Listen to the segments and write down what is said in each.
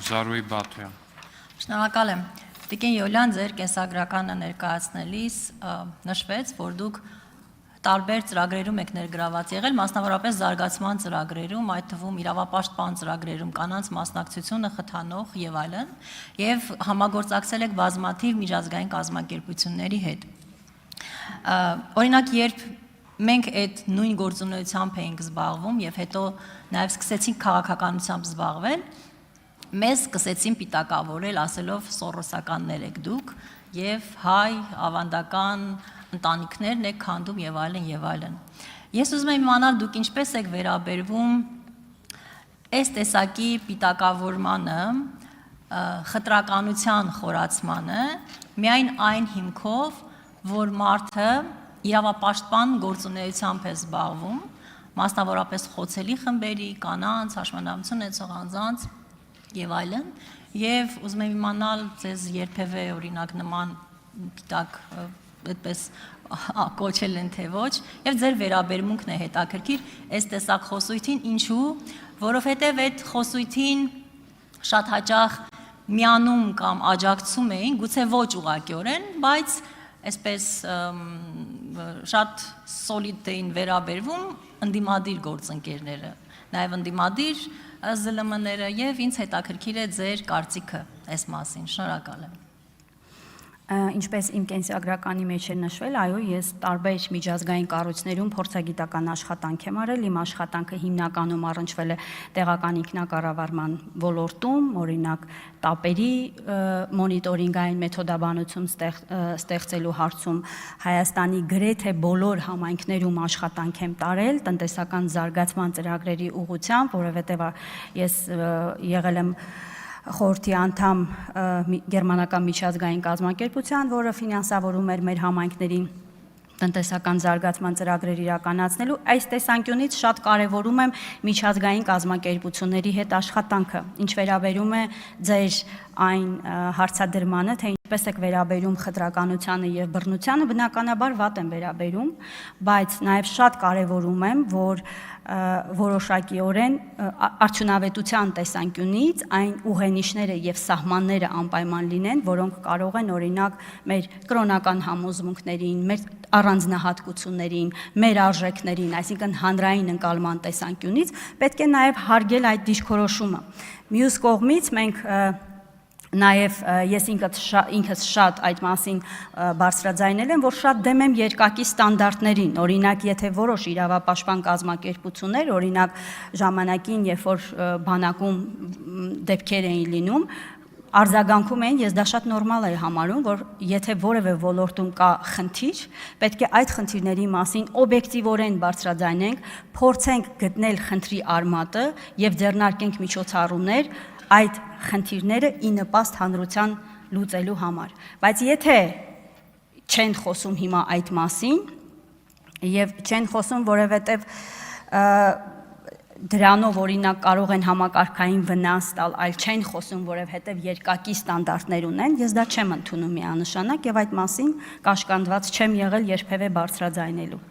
Զարուհի Բաթոյան։ Շնորհակալ եմ։ Տիկին Յոլյան, ձեր կենսագրականը ներկայացնելիս նշվեց, որ դուք տարբեր ծրագրերում եք ներգրաված եղել, մասնավորապես զարգացման ծրագրերում, այդ թվում իրավապաշտպան ծրագրերում, կանանց մասնակցությունը խթանող եւ այլն, եւ համագործակցել եք բազմաթիվ միջազգային կազմակերպությունների հետ։ Օրինակ, երբ մենք այդ նույն գործունեությամբ էինք զբաղվում եւ հետո նաեւ սկսեցինք քաղաքականությամբ զբաղվել, մեզ սկսեցին պիտակավորել, ասելով սորոսականներ եք դուք եւ հայ ավանդական ընտանիքներն եք քանդում եւ այլն եւ այլն։ Ես ուզում եմ իմանալ դուք ինչպես եք վերաբերվում այս տեսակի պիտակավորմանը, խտրականության խորացմանը, միայն այն հիմքով, որ մարդը իրավապաշտպան գործունեությամբ է զբաղվում, մասնավորապես խոցելի խմբերի, կանանց, հաշմանդամություն ունեցող անձանց եւ այլն, եւ ուզում եմ իմանալ ձեզ երբևէ օրինակ նման պիտակ այդպես կոչել են թե ոչ, եւ ձեր վերաբերմունքն է հետաքրքիր այս տեսակ խոսույթին, ինչու, որովհետեւ այդ խոսույթին շատ հաճախ միանում կամ աջակցում էին, գուցե ոչ ուղղակիորեն, բայց այսպես շատ սոլիդ էին վերաբերվում ընդդիմադիր գործընկերները, նաեւ ընդդիմադիր ԶԼՄ-ները եւ ինձ հետաքրքիր է ձեր կարծիքը այս մասին։ Շնորհակալ եմ։ Ինչպես իմ կենսագրականի մեջ է նշվել, այո, ես տարբեր միջազգային կառույցներում փորձագիտական աշխատանք եմ արել, իմ աշխատանքը հիմնականում առնչվել է տեղական ինքնակառավարման ոլորտում, օրինակ տապերի մոնիտորինգային մեթոդաբանություն ստեղծելու հարցում Հայաստանի գրեթե բոլոր համայնքներում աշխատանք եմ տարել տնտեսական զարգացման ծրագրերի ուղղությամբ, որովհետև ես եղել եմ խորհրդի անդամ գերմանական միջազգային կազմակերպության, որը ֆինանսավորում էր մեր համայնքների տնտեսական զարգացման ծրագրեր իրականացնելու, այս տեսանկյունից շատ կարևորում եմ միջազգային կազմակերպությունների հետ աշխատանքը, ինչ վերաբերում է ձեր այն հարցադրմանը, թե ինչպես եք վերաբերում խտրականությանը եւ բռնությանը, բնականաբար վատ եմ վերաբերում, բայց նաեւ շատ կարևորում եմ, որ որոշակիորեն արդյունավետության տեսանկյունից այն ուղենիշները եւ սահմանները անպայման լինեն, որոնք կարող են օրինակ մեր կրոնական համոզմունքներին, մեր առանձնահատկություններին, մեր արժեքներին, այսինքն հանրային ընկալման տեսանկյունից պետք է նաեւ հարգել այդ դիրքորոշումը։ Մյուս կողմից մենք Նաև ես ինքս շատ այդ մասին բարձրաձայնել եմ, որ շատ դեմ եմ երկակի ստանդարտներին, օրինակ եթե որոշ իրավապաշտպան կազմակերպություններ, օրինակ ժամանակին, երբ որ բանակում դեպքեր էին լինում, արձագանքում էին, ես դա շատ նորմալ եմ համարում, որ եթե որևէ ոլորտում կա խնդիր, պետք է այդ խնդիրների մասին օբյեկտիվորեն բարձրաձայնենք, փորձենք գտնել խնդրի արմատը եւ ձեռնարկենք միջոցառումներ այդ խնդիրները ի նպաստ հանրության լուծելու համար, բայց եթե չեն խոսում հիմա այդ մասին եւ չեն խոսում, որովհետեւ դրանով օրինակ կարող են համակարգային վնաս տալ, այլ չեն խոսում, որովհետեւ երկակի ստանդարտներ ունեն, ես դա չեմ ընդունում միանշանակ եւ այդ մասին կաշկանդված չեմ եղել երբևէ բարձրաձայնելու։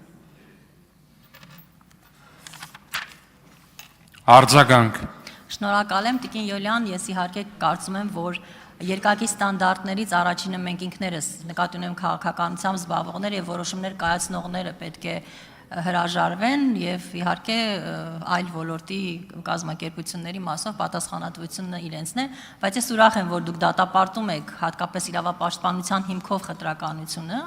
Արձագանք։ Շնորհակալ եմ, Տիկին Յոլյան, ես իհարկե կարծում եմ, որ երկակի ստանդարտներից առաջինը մենք ինքներս նկատի ունեմ քաղաքականությամբ զբաղվողներ եւ որոշումներ կայացնողները պետք է հրաժարվեն եւ իհարկե այլ ոլորտի կազմակերպությունների մասով պատասխանատվությունը իրենցն է, բայց ես ուրախ եմ, որ դուք դատապարտում եք հատկապես իրավապաշտպանության հիմքով խտրականությունը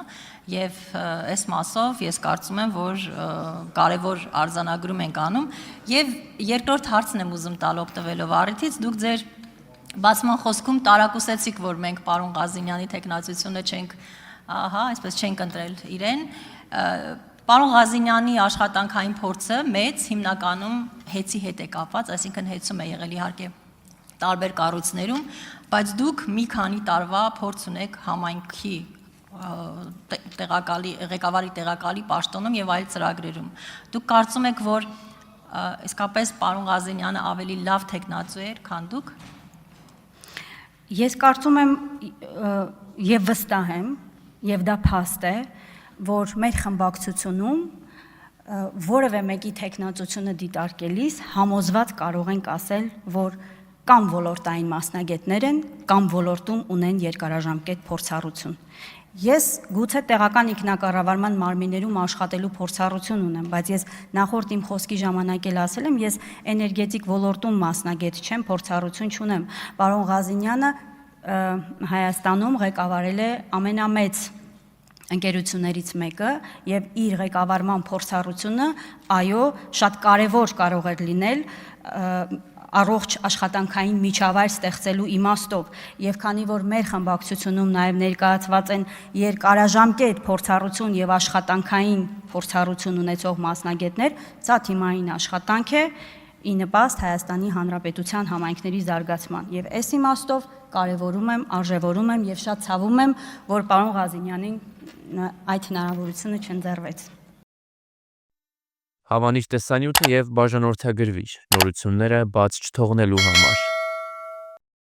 եւ այս մասով ես կարծում եմ, որ կարեւոր արձանագրում ենք անում եւ երկրորդ հարցն եմ ուզում տալ օգտվելով առիթից, դուք ձեր բացման խոսքում տարակուսեցիք, որ մենք պարոն Ղազինյանի տեխնացությունը չենք, այսպես չենք ընտրել իրեն Պարոն Ղազինյանի աշխատանքային փորձը մեծ հիմնականում հեծի հետ է կապված, այսինքն հեծում է եղել իհարկե տարբեր կառույցներում, բայց դուք մի քանի տարվա փորձ ունեք համայնքի ղեկավարի տեղակալի պաշտոնում եւ այլ ծրագրերում։ Դուք կարծում եք, որ իսկապես պարոն Ղազինյանը ավելի լավ տեխնացու էր, քան դուք։ Ես կարծում եմ եւ վստահ եմ, եւ դա փաստ է, որ մեր խմբակցությունում որևէ մեկի տեխնացությունը դիտարկելիս համոզված կարող ենք ասել, որ կամ ոլորտային մասնագետներ են, կամ ոլորտում ունեն երկարաժամկետ փորձառություն։ Ես գուցե տեղական ինքնակառավարման մարմիններում աշխատելու փորձառություն ունեմ, բայց ես նախորդ իմ խոսքի ժամանակ էլ ասել եմ, ես էներգետիկ ոլորտում մասնագետ չեմ, փորձառություն չունեմ։ Պարոն Ղազինյանը Հայաստանում ղեկավարել է ամենամեծ ընկերություններից մեկը եւ իր ղեկավարման փորձառությունը, այո, շատ կարեւոր կարող էր լինել առողջ աշխատանքային միջավայր ստեղծելու իմաստով եւ քանի որ մեր խմբակցությունում նաեւ ներկայացված են երկարաժամկետ փորձառություն եւ աշխատանքային փորձառություն ունեցող մասնագետներ, սա թիմային աշխատանք է ի նպաստ Հայաստանի Հանրապետության համայնքների զարգացման եւ այս իմաստով կարևորում եմ, արժևորում եմ եւ շատ ցավում եմ, որ պարոն Ղազինյանին այդ հնարավորությունը չընձեռվեց։ Հավանիչ տեսանյութը եւ բաժանորդագրվիչ նորությունները բաց չթողնելու համար